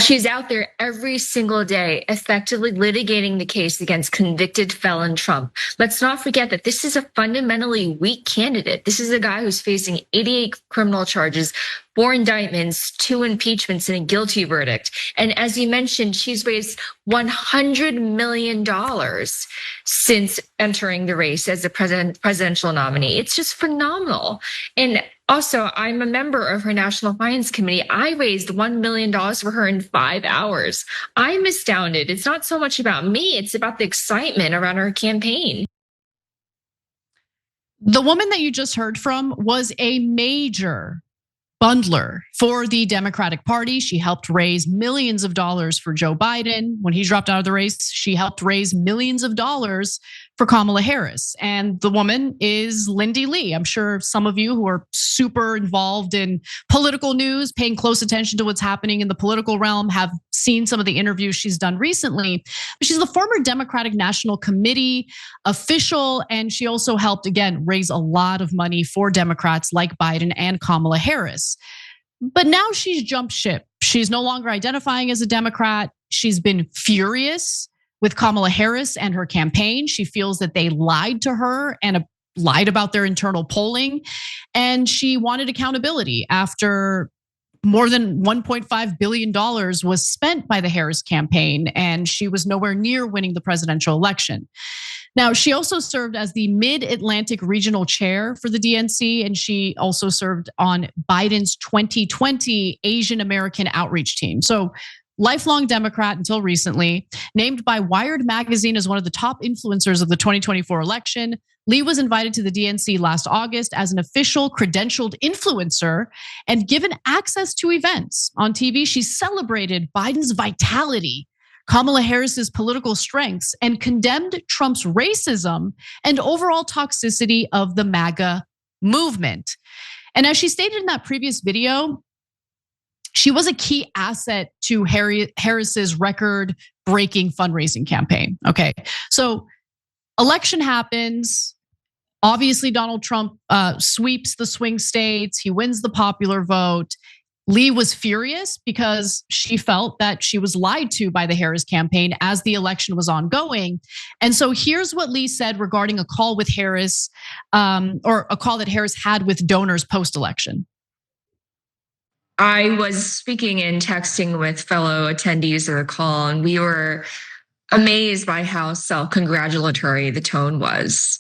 She's out there every single day, effectively litigating the case against convicted felon Trump. Let's not forget that this is a fundamentally weak candidate. This is a guy who's facing 88 criminal charges, 4 indictments, 2 impeachments, and a guilty verdict. And as you mentioned, she's raised $100 million since entering the race as a presidential nominee. It's just phenomenal. And also, I'm a member of her National Finance Committee. I raised $1 million for her in 5 hours. I'm astounded. It's not so much about me, it's about the excitement around her campaign. The woman that you just heard from was a major bundler for the Democratic Party. She helped raise millions of dollars for Joe Biden. When he dropped out of the race, she helped raise millions of dollars for Kamala Harris. And the woman is Lindy Li. I'm sure some of you who are super involved in political news, paying close attention to what's happening in the political realm, have seen some of the interviews she's done recently. But she's the former Democratic National Committee official, and she also helped, again, raise a lot of money for Democrats like Biden and Kamala Harris. But now she's jumped ship. She's no longer identifying as a Democrat. She's been furious with Kamala Harris and her campaign. She feels that they lied to her and lied about their internal polling. And she wanted accountability after more than $1.5 billion was spent by the Harris campaign, and she was nowhere near winning the presidential election. Now, she also served as the Mid-Atlantic Regional Chair for the DNC, and she also served on Biden's 2020 Asian American Outreach Team. So, lifelong Democrat until recently, named by Wired magazine as one of the top influencers of the 2024 election. Li was invited to the DNC last August as an official credentialed influencer and given access to events. On TV, she celebrated Biden's vitality, Kamala Harris's political strengths, and condemned Trump's racism and overall toxicity of the MAGA movement. And as she stated in that previous video, she was a key asset to Harris's record-breaking fundraising campaign. Okay, so election happens. Obviously, Donald Trump sweeps the swing states. He wins the popular vote. Li was furious because she felt that she was lied to by the Harris campaign as the election was ongoing. And so here's what Li said regarding a call with Harris, or a call that Harris had with donors post-election. I was speaking and texting with fellow attendees of the call, and we were amazed by how self-congratulatory the tone was.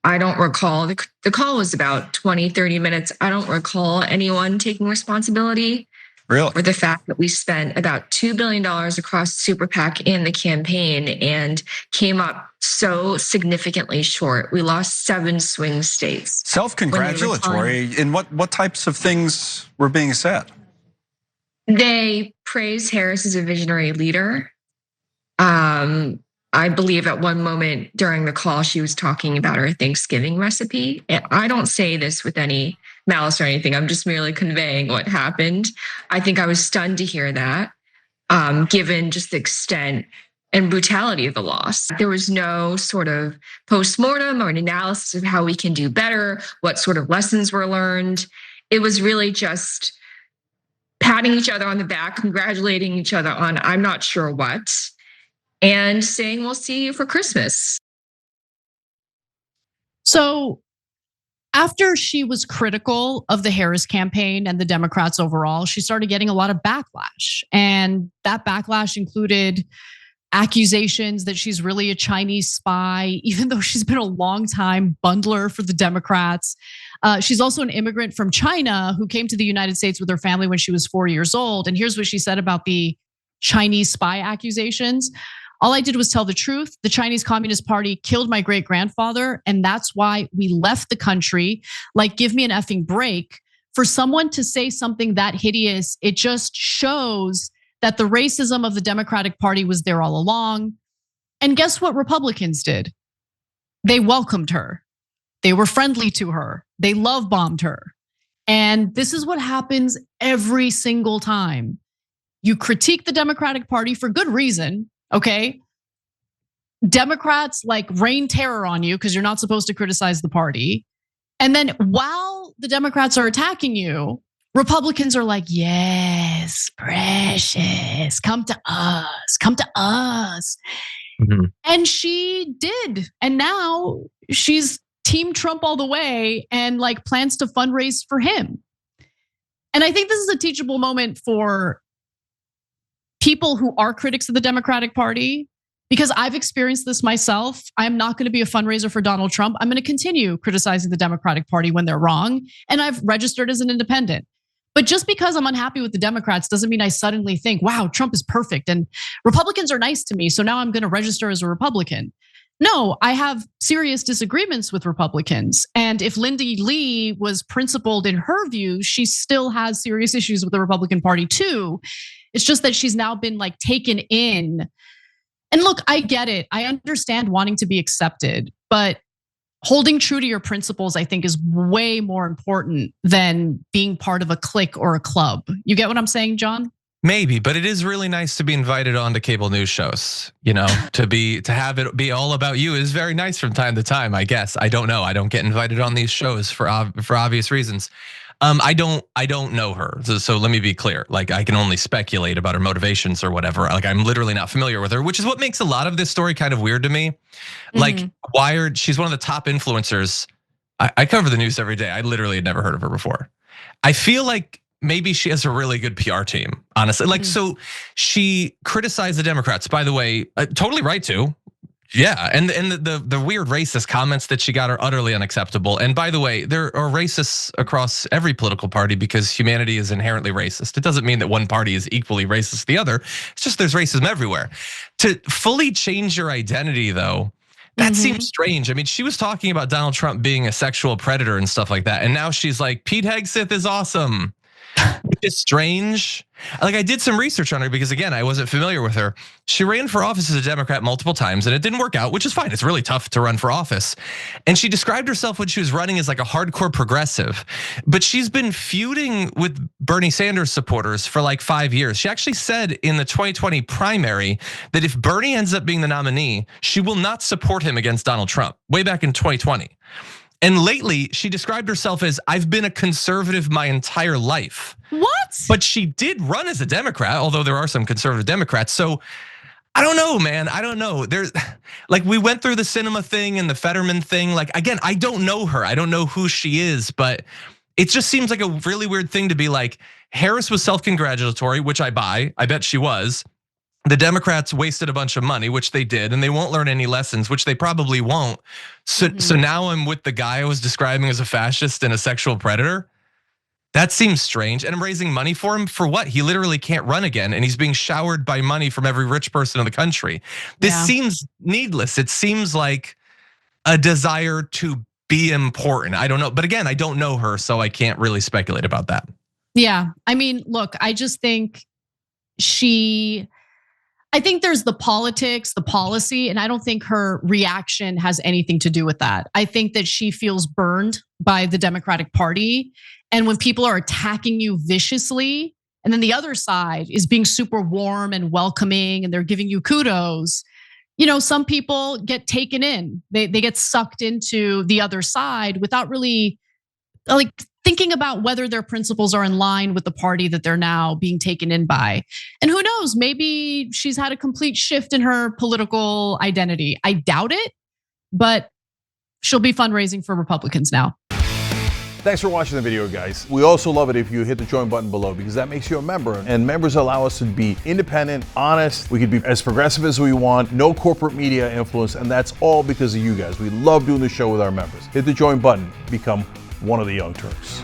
I don't recall, the call was about 20, 30 minutes. I don't recall anyone taking responsibility for the fact that we spent about $2 billion across Super PAC and the campaign and came up so significantly short. We lost 7 swing states. Self-congratulatory in what types of things were being said? They praised Harris as a visionary leader. I believe at one moment during the call, she was talking about her Thanksgiving recipe. And I don't say this with any malice or anything. I'm just merely conveying what happened. I think I was stunned to hear that, given just the extent and brutality of the loss. There was no sort of postmortem or an analysis of how we can do better, what sort of lessons were learned. It was really just patting each other on the back, congratulating each other on I'm not sure what, and saying we'll see you for Christmas. So after she was critical of the Harris campaign and the Democrats overall, she started getting a lot of backlash. And that backlash included accusations that she's really a Chinese spy, even though she's been a long-time bundler for the Democrats. She's also an immigrant from China who came to the United States with her family when she was 4 years old. And here's what she said about the Chinese spy accusations. All I did was tell the truth. The Chinese Communist Party killed my great-grandfather, and that's why we left the country. Like, give me an effing break. For someone to say something that hideous, it just shows that the racism of the Democratic Party was there all along. And guess what Republicans did? They welcomed her. They were friendly to her. They love bombed her. And this is what happens every single time. You critique the Democratic Party for good reason, okay? Democrats like rain terror on you because you're not supposed to criticize the party. And then while the Democrats are attacking you, Republicans are like, yes, precious, come to us, come to us. Mm-hmm. And she did. And now she's Team Trump all the way and like plans to fundraise for him. And I think this is a teachable moment for people who are critics of the Democratic Party, because I've experienced this myself. I'm not going to be a fundraiser for Donald Trump. I'm going to continue criticizing the Democratic Party when they're wrong. And I've registered as an independent. But just because I'm unhappy with the Democrats doesn't mean I suddenly think, wow, Trump is perfect and Republicans are nice to me, so now I'm going to register as a Republican. No, I have serious disagreements with Republicans. And if Lindy Li was principled in her view, she still has serious issues with the Republican Party too. It's just that she's now been like taken in. And look, I get it. I understand wanting to be accepted, but holding true to your principles, I think, is way more important than being part of a clique or a club. You get what I'm saying, John? Maybe, but it is really nice to be invited onto cable news shows. You know, to have it be all about you is very nice from time to time, I guess. I don't know. I don't get invited on these shows for obvious reasons. I don't know her. So let me be clear. Like, I can only speculate about her motivations or whatever. Like, I'm literally not familiar with her, which is what makes a lot of this story kind of weird to me. Like, Wired, she's one of the top influencers. I cover the news every day. I literally had never heard of her before. I feel like maybe she has a really good PR team, honestly. Like, so she criticized the Democrats, by the way, totally right to. Yeah, and the weird racist comments that she got are utterly unacceptable. And by the way, there are racists across every political party because humanity is inherently racist. It doesn't mean that one party is equally racist to the other. It's just there's racism everywhere. To fully change your identity, though, that seems strange. I mean, she was talking about Donald Trump being a sexual predator and stuff like that, and now she's like, Pete Hegseth is awesome. It's strange. Like, I did some research on her because, again, I wasn't familiar with her. She ran for office as a Democrat multiple times and it didn't work out, which is fine. It's really tough to run for office. And she described herself when she was running as like a hardcore progressive, but she's been feuding with Bernie Sanders supporters for like 5 years. She actually said in the 2020 primary that if Bernie ends up being the nominee, she will not support him against Donald Trump, way back in 2020. And lately, she described herself as, I've been a conservative my entire life. What? But she did run as a Democrat, although there are some conservative Democrats. So I don't know, man. I don't know. There's like, we went through the cinema thing and the Fetterman thing. Like, again, I don't know her. I don't know who she is, but it just seems like a really weird thing to be like, Harris was self-congratulatory, which I buy. I bet she was. The Democrats wasted a bunch of money, which they did, and they won't learn any lessons, which they probably won't. So now I'm with the guy I was describing as a fascist and a sexual predator. That seems strange. And I'm raising money for him for what? He literally can't run again, and he's being showered by money from every rich person in the country. This seems needless. It seems like a desire to be important. I don't know. But again, I don't know her, so I can't really speculate about that. Yeah, I mean, look, I just think I think there's the politics, the policy, and I don't think her reaction has anything to do with that. I think that she feels burned by the Democratic Party. And when people are attacking you viciously, and then the other side is being super warm and welcoming and they're giving you kudos, you know, some people get taken in. They get sucked into the other side without really like thinking about whether their principles are in line with the party that they're now being taken in by. And who knows, maybe she's had a complete shift in her political identity. I doubt it, but she'll be fundraising for Republicans now. Thanks for watching the video, guys. We also love it if you hit the join button below because that makes you a member, and members allow us to be independent, honest. We can be as progressive as we want, no corporate media influence, and that's all because of you guys. We love doing the show with our members. Hit the join button, become one of the Young Turks.